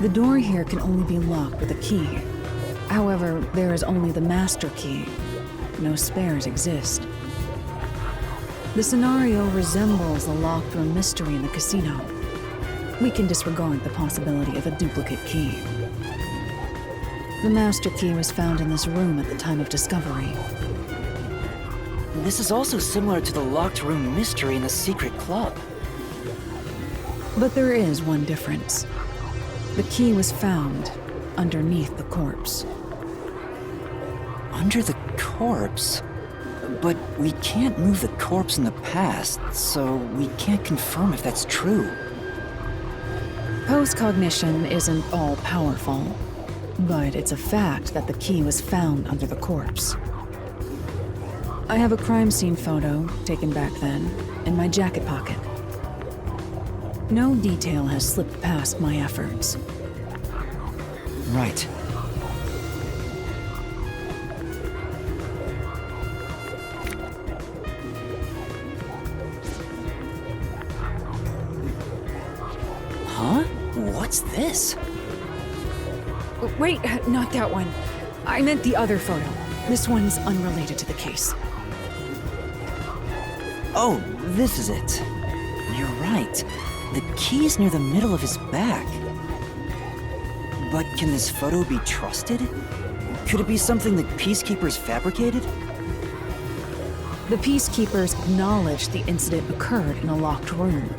The door here can only be locked with a key. However, there is only the master key. No spares exist. The scenario resembles the locked room mystery in the casino. We can disregard the possibility of a duplicate key. The master key was found in this room at the time of discovery. This is also similar to the locked room mystery in the secret club. But there is one difference. The key was found underneath the corpse. Under the corpse? But we can't move the corpse in the past, so we can't confirm if that's true. Post-cognition isn't all-powerful, but it's a fact that the key was found under the corpse. I have a crime scene photo, taken back then, in my jacket pocket. No detail has slipped past my efforts. Right. Huh? What's this? Wait, not that one. I meant the other photo. This one's unrelated to the case. Oh, this is it. You're right. The key's near the middle of his back. But can this photo be trusted? Could it be something the Peacekeepers fabricated? The Peacekeepers acknowledged the incident occurred in a locked room.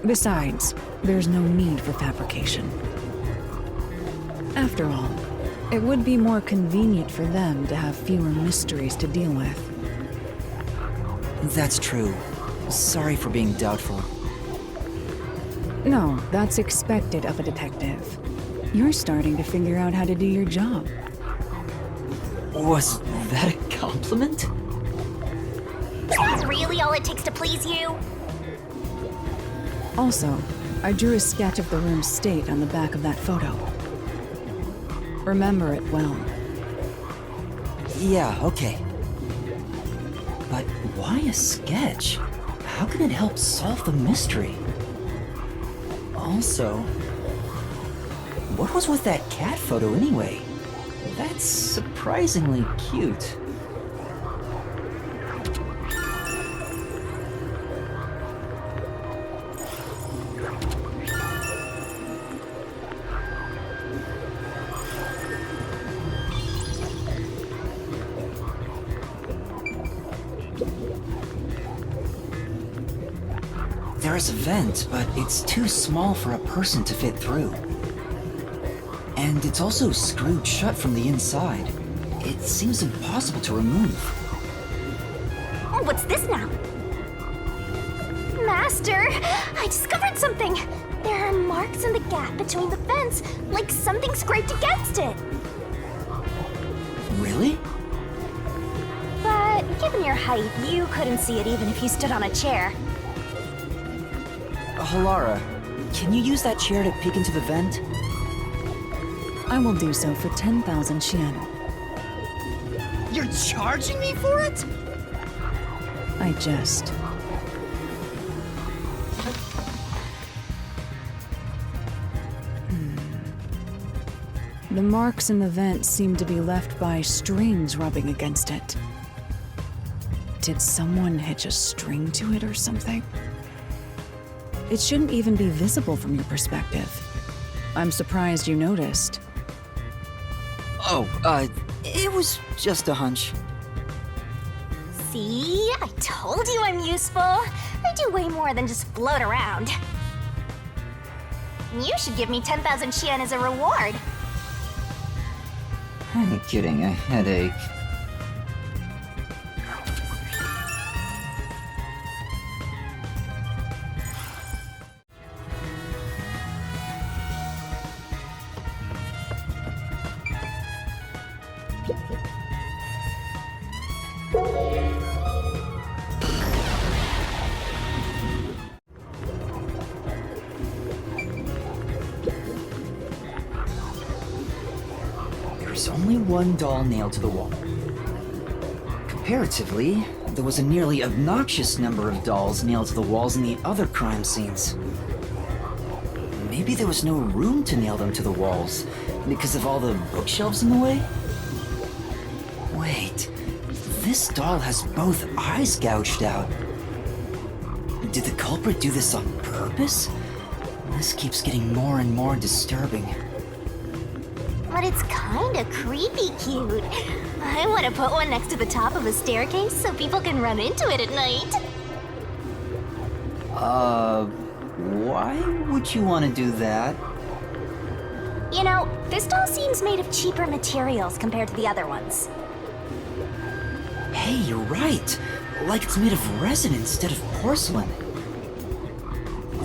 Besides, there's no need for fabrication. After all, it would be more convenient for them to have fewer mysteries to deal with. That's true. Sorry for being doubtful. No, that's expected of a detective. You're starting to figure out how to do your job. Was that a compliment? Is that really all it takes to please you? Also, I drew a sketch of the room's state on the back of that photo. Remember it well. Yeah, okay. But why a sketch? How can it help solve the mystery? Also, what was with that cat photo anyway? That's surprisingly cute. There's a vent, but it's too small for a person to fit through. And it's also screwed shut from the inside. It seems impossible to remove. What's this now? Master, I discovered something. There are marks in the gap between the vents, like something scraped against it. Really? But given your height, you couldn't see it even if you stood on a chair. Halara, can you use that chair to peek into the vent? I will do so for 10,000 Xian. You're charging me for it? I jest. The marks in the vent seem to be left by strings rubbing against it. Did someone hitch a string to it or something? It shouldn't even be visible from your perspective. I'm surprised you noticed. Oh, it was just a hunch. See? I told you I'm useful. I do way more than just float around. You should give me 10,000 Xian as a reward. I'm kidding, a headache. There's only one doll nailed to the wall. Comparatively, there was a nearly obnoxious number of dolls nailed to the walls in the other crime scenes. Maybe there was no room to nail them to the walls because of all the bookshelves in the way? Wait, this doll has both eyes gouged out. Did the culprit do this on purpose? This keeps getting more and more disturbing. But it's kinda creepy cute. I wanna put one next to the top of a staircase so people can run into it at night. Why would you want to do that? You know, this doll seems made of cheaper materials compared to the other ones. Hey, you're right. Like it's made of resin instead of porcelain.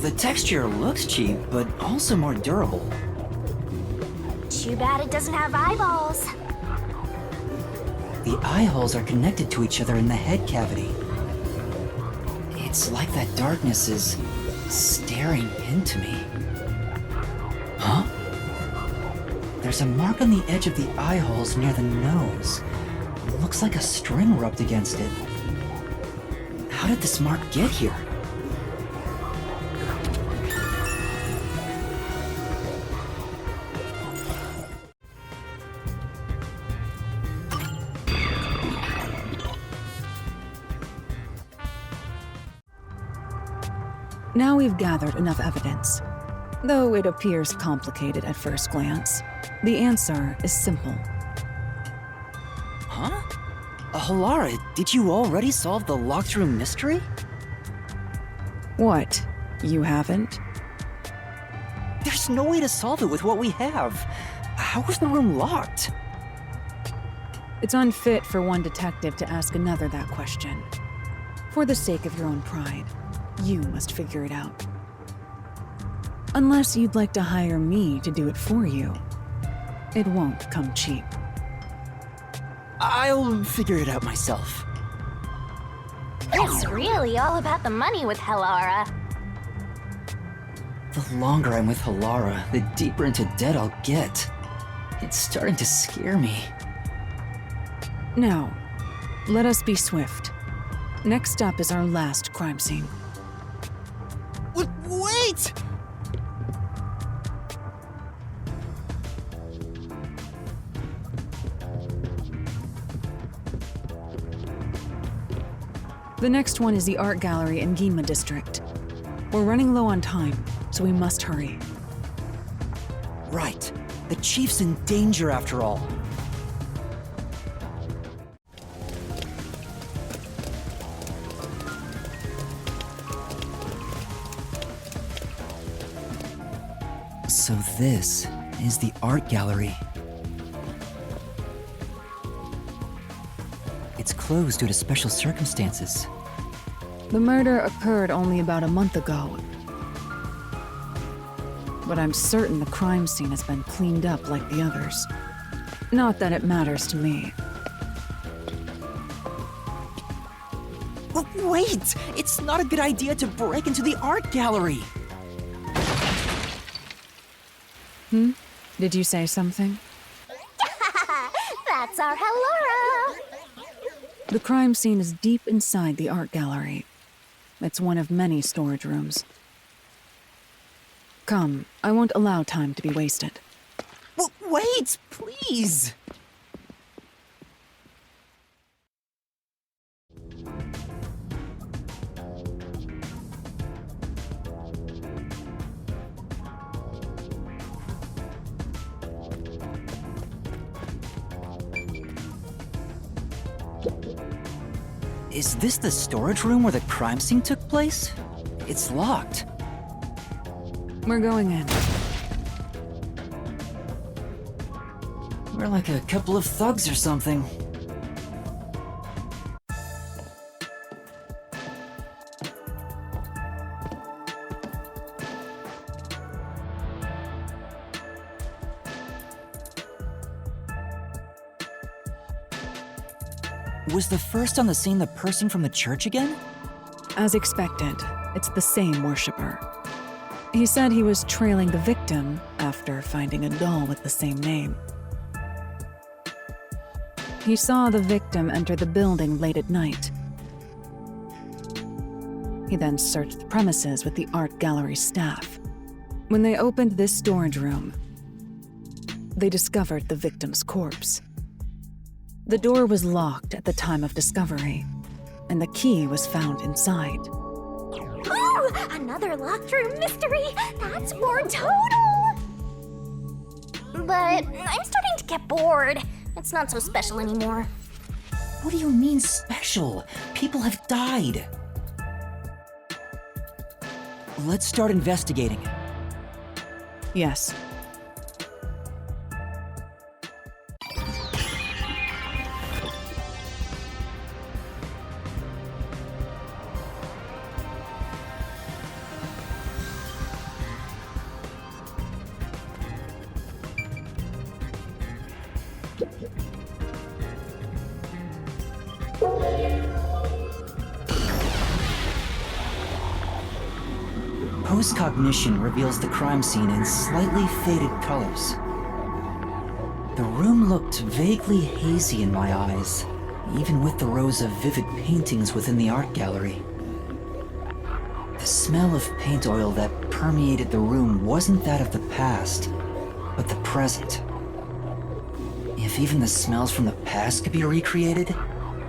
The texture looks cheap, but also more durable. Too bad it doesn't have eyeballs. The eye holes are connected to each other in the head cavity. It's like that darkness is staring into me. Huh? There's a mark on the edge of the eye holes near the nose. It looks like a string rubbed against it. How did this mark get here? Now we've gathered enough evidence. Though it appears complicated at first glance, the answer is simple. Huh? Halara, did you already solve the locked room mystery? What? You haven't? There's no way to solve it with what we have. How was the room locked? It's unfit for one detective to ask another that question. For the sake of your own pride, you must figure it out. Unless you'd like to hire me to do it for you. It won't come cheap. I'll figure it out myself. It's really all about the money with Halara. The longer I'm with Halara, the deeper into debt I'll get. It's starting to scare me. Now, let us be swift. Next up is our last crime scene. Wait! The next one is the art gallery in Yuma district. We're running low on time, so we must hurry. Right. The chief's in danger after all. So this is the art gallery. It's closed due to special circumstances. The murder occurred only about a month ago. But I'm certain the crime scene has been cleaned up like the others. Not that it matters to me. Wait! It's not a good idea to break into the art gallery! Did you say something? That's our Halara. The crime scene is deep inside the art gallery. It's one of many storage rooms. Come, I won't allow time to be wasted. Wait, please! Is this the storage room where the crime scene took place? It's locked. We're going in. We're like a couple of thugs or something. Was the first on the scene the person from the church again? As expected, it's the same worshiper. He said he was trailing the victim after finding a doll with the same name. He saw the victim enter the building late at night. He then searched the premises with the art gallery staff. When they opened this storage room, they discovered the victim's corpse. The door was locked at the time of discovery, and the key was found inside. Ooh, another locked room mystery! That's more total! But I'm starting to get bored. It's not so special anymore. What do you mean special? People have died. Let's start investigating. Yes. Post-cognition reveals the crime scene in slightly faded colors. The room looked vaguely hazy in my eyes, even with the rows of vivid paintings within the art gallery. The smell of paint oil that permeated the room wasn't that of the past, but the present. If even the smells from the past could be recreated,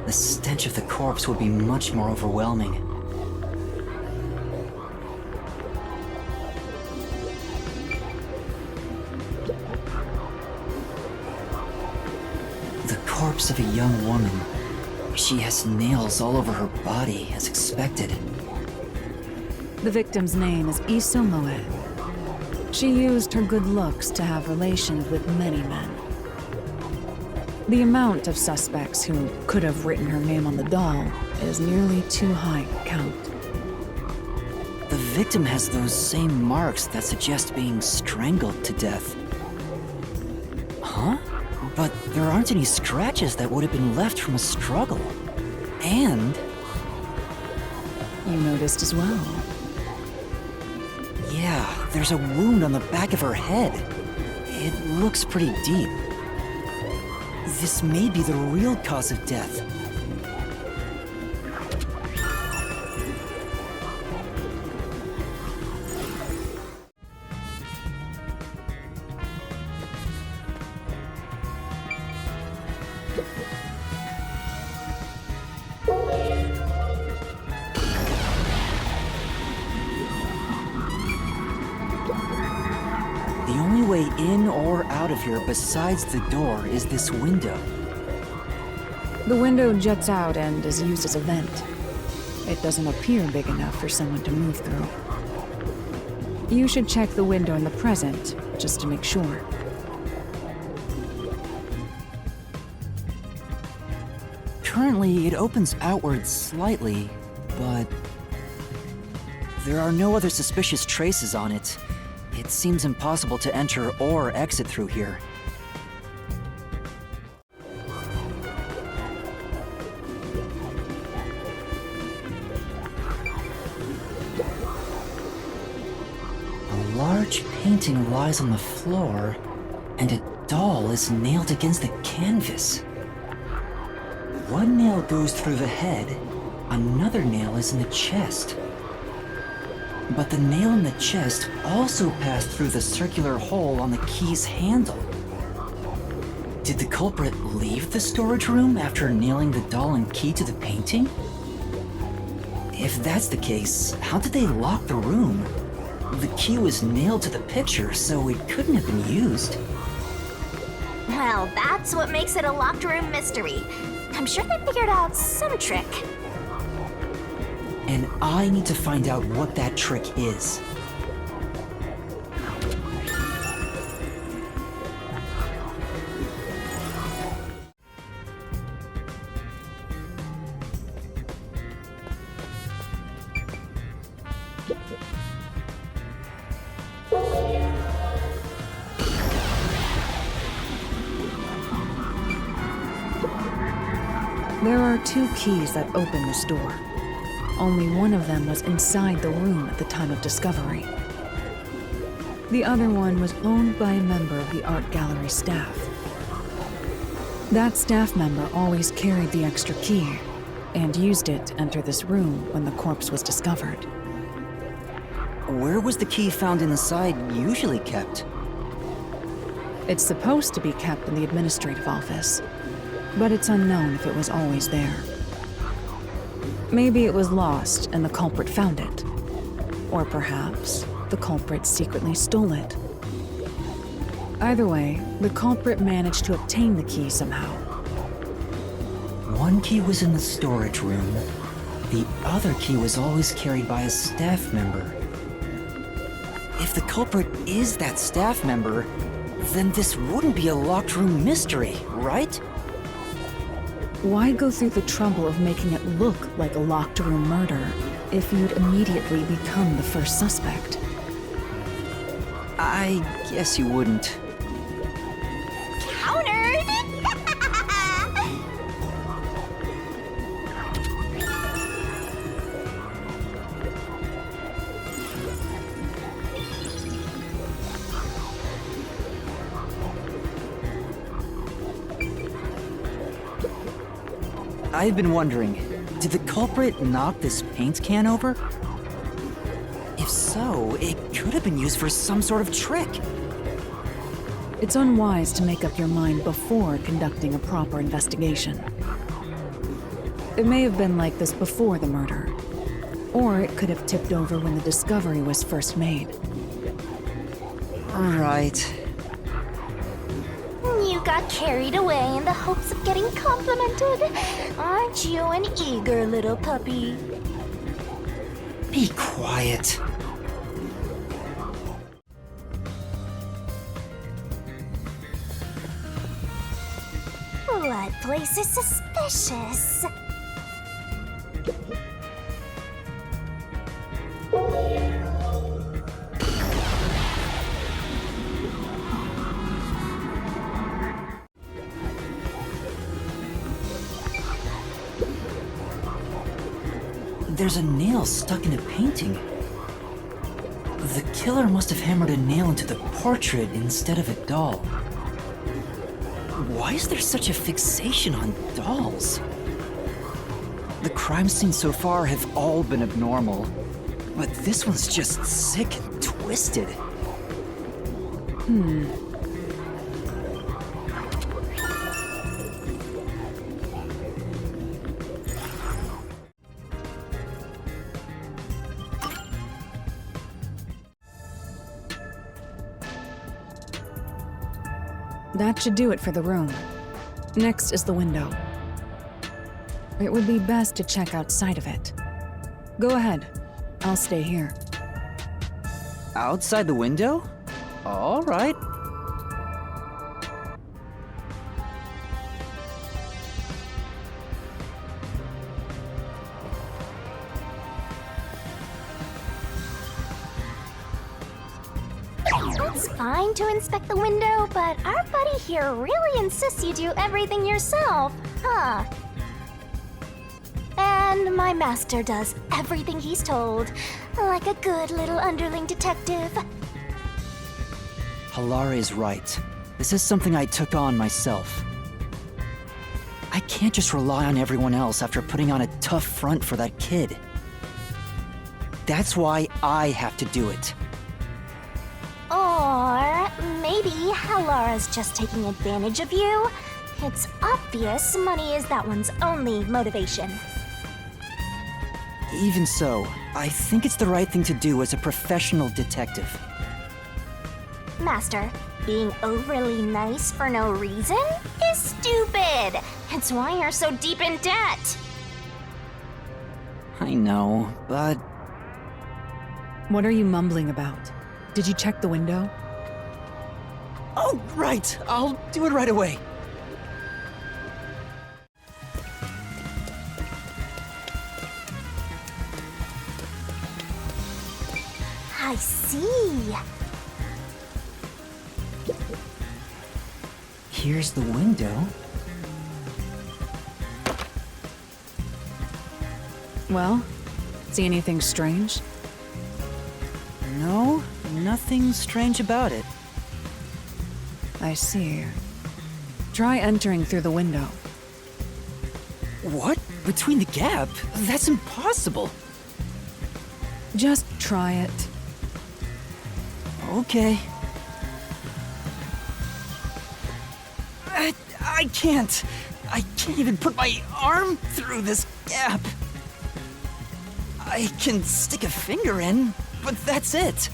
the stench of the corpse would be much more overwhelming. The corpse of a young woman. She has nails all over her body, as expected. The victim's name is Isomoe. She used her good looks to have relations with many men. The amount of suspects who could have written her name on the doll is nearly too high to count. The victim has those same marks that suggest being strangled to death. Huh? But there aren't any scratches that would have been left from a struggle. And... You noticed as well. yeah, there's a wound on the back of her head. It looks pretty deep. This may be the real cause of death. The only way in or out of here besides the door is this window. The window juts out and is used as a vent. It doesn't appear big enough for someone to move through. You should check the window in the present, just to make sure. Currently, it opens outwards slightly, but there are no other suspicious traces on it. It seems impossible to enter or exit through here. A large painting lies on the floor, and a doll is nailed against the canvas. One nail goes through the head, another nail is in the chest. But the nail in the chest also passed through the circular hole on the key's handle. Did the culprit leave the storage room after nailing the doll and key to the painting? If that's the case, how did they lock the room? The key was nailed to the picture, so it couldn't have been used. Well, that's what makes it a locked room mystery. I'm sure they figured out some trick. And I need to find out what that trick is. There are 2 keys that open this door. Only one of them was inside the room at the time of discovery. The other one was owned by a member of the art gallery staff. That staff member always carried the extra key, and used it to enter this room when the corpse was discovered. Where was the key found inside usually kept? It's supposed to be kept in the administrative office, but it's unknown if it was always there. Maybe it was lost and the culprit found it. Or perhaps the culprit secretly stole it. Either way, the culprit managed to obtain the key somehow. One key was in the storage room. The other key was always carried by a staff member. If the culprit is that staff member, then this wouldn't be a locked room mystery, right? Why go through the trouble of making it look like a locked room murder if you'd immediately become the first suspect? I guess you wouldn't. Countered! I've been wondering, did the culprit knock this paint can over? If so, it could have been used for some sort of trick. It's unwise to make up your mind before conducting a proper investigation. It may have been like this before the murder, or it could have tipped over when the discovery was first made. Right. You got carried away in the hopes of getting complimented. Aren't you an eager little puppy? Be quiet. That place is suspicious. There's a nail stuck in a painting. The killer must have hammered a nail into the portrait instead of a doll. Why is there such a fixation on dolls? The crime scenes so far have all been abnormal, but this one's just sick and twisted. That should do it for the room. Next is the window. It would be best to check outside of it. Go ahead. I'll stay here. Outside the window? All right. It's fine to inspect the window, but our buddy here really insists you do everything yourself, huh? And my master does everything he's told, like a good little underling detective. Halare is right. This is something I took on myself. I can't just rely on everyone else after putting on a tough front for that kid. That's why I have to do it. Or maybe Halara's just taking advantage of you. It's obvious money is that one's only motivation. Even so, I think it's the right thing to do as a professional detective. Master, being overly nice for no reason is stupid. It's why you're so deep in debt. I know, but What are you mumbling about? Did you check the window? oh, right. I'll do it right away. I see. Here's the window. Well, see anything strange? No, nothing strange about it. I see. Try entering through the window. What? Between the gap? That's impossible. Just try it. Okay. I can't. I can't even put my arm through this gap. I can stick a finger in, but that's it.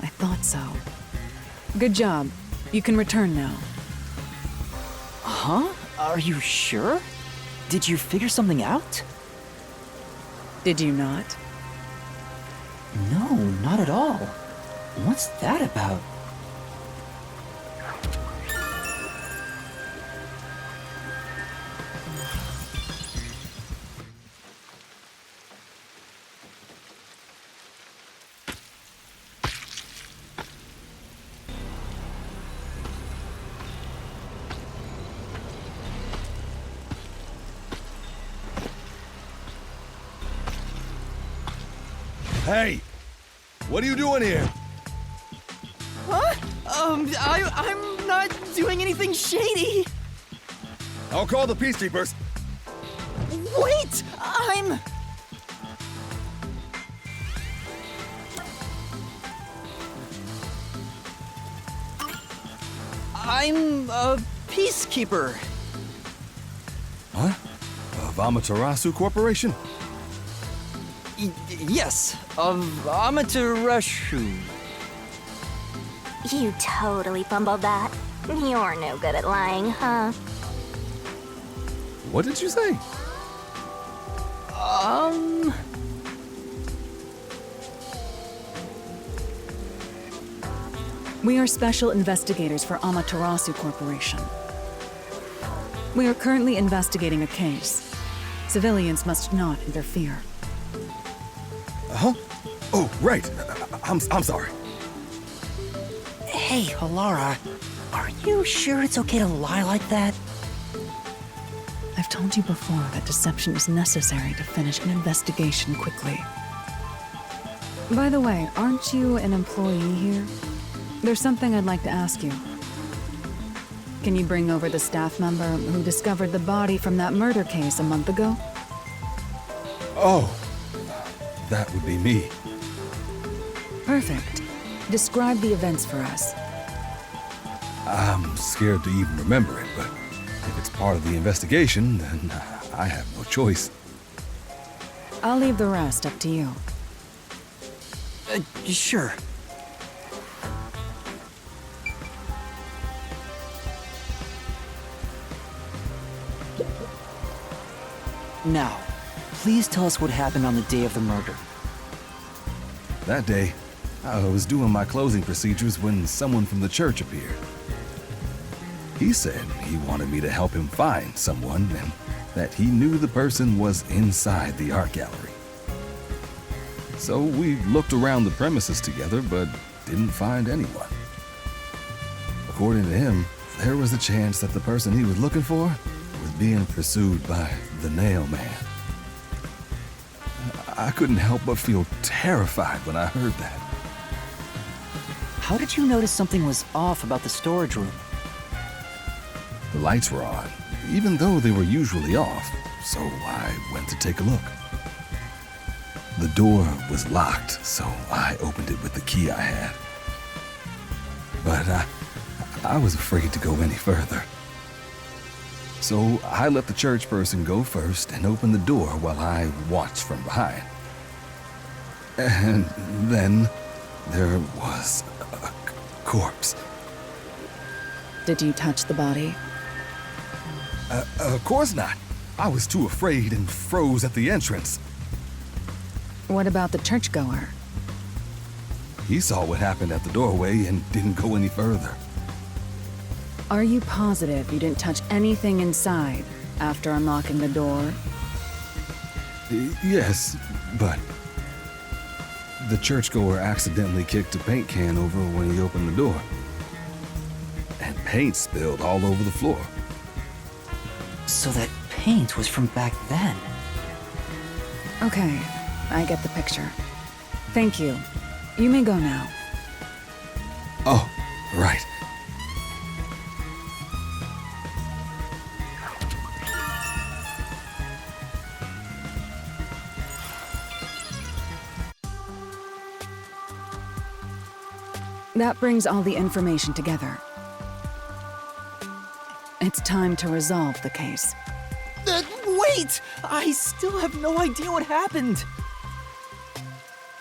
I thought so. Good job. You can return now. Huh? Are you sure? Did you figure something out? Did you not? No, not at all. What's that about? Hey! What are you doing here? Huh? I'm not doing anything shady. I'll call the peacekeepers. Wait! I'm a peacekeeper. What? Of Amaterasu Corporation? Yes, of Amaterasu. You totally fumbled that. You're no good at lying, huh? What did you say? We are special investigators for Amaterasu Corporation. We are currently investigating a case. Civilians must not interfere. Huh? Oh, right. I'm sorry. Hey, Halara, are you sure it's okay to lie like that? I've told you before that deception is necessary to finish an investigation quickly. By the way, aren't you an employee here? There's something I'd like to ask you. Can you bring over the staff member who discovered the body from that murder case a month ago? Oh, that would be me. Perfect. Describe the events for us. I'm scared to even remember it, but if it's part of the investigation, then I have no choice. I'll leave the rest up to you. Sure. Now, please tell us what happened on the day of the murder. That day, I was doing my closing procedures when someone from the church appeared. He said he wanted me to help him find someone and that he knew the person was inside the art gallery. So we looked around the premises together, but didn't find anyone. According to him, there was a chance that the person he was looking for was being pursued by the Nail Man. I couldn't help but feel terrified when I heard that. How did you notice something was off about the storage room? The lights were on, even though they were usually off, so I went to take a look. The door was locked, so I opened it with the key I had. But I was afraid to go any further. So I let the church person go first and open the door while I watched from behind. And then there was a corpse. Did you touch the body? Of course not. I was too afraid and froze at the entrance. What about the churchgoer? He saw what happened at the doorway and didn't go any further. Are you positive you didn't touch anything inside after unlocking the door? Yes, but the churchgoer accidentally kicked a paint can over when he opened the door. And paint spilled all over the floor. So that paint was from back then. Okay, I get the picture. Thank you. You may go now. Oh, right. That brings all the information together. It's time to resolve the case. Wait! I still have no idea what happened.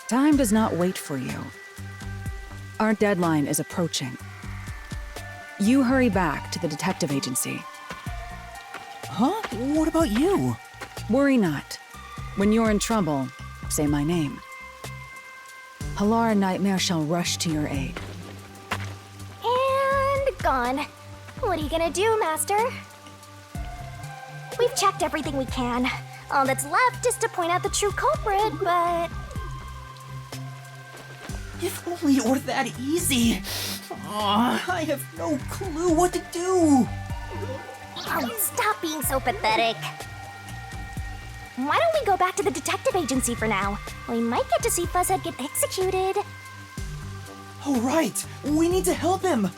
Time does not wait for you. Our deadline is approaching. You hurry back to the detective agency. Huh? What about you? Worry not. When you're in trouble, say my name. Halara Nightmare shall rush to your aid. And gone. What are you gonna do, Master? We've checked everything we can. All that's left is to point out the true culprit, but... If only it were that easy. I have no clue what to do. Oh, stop being so pathetic. Why don't we go back to the detective agency for now? We might get to see Fuzzhead get executed. Oh, right. We need to help him.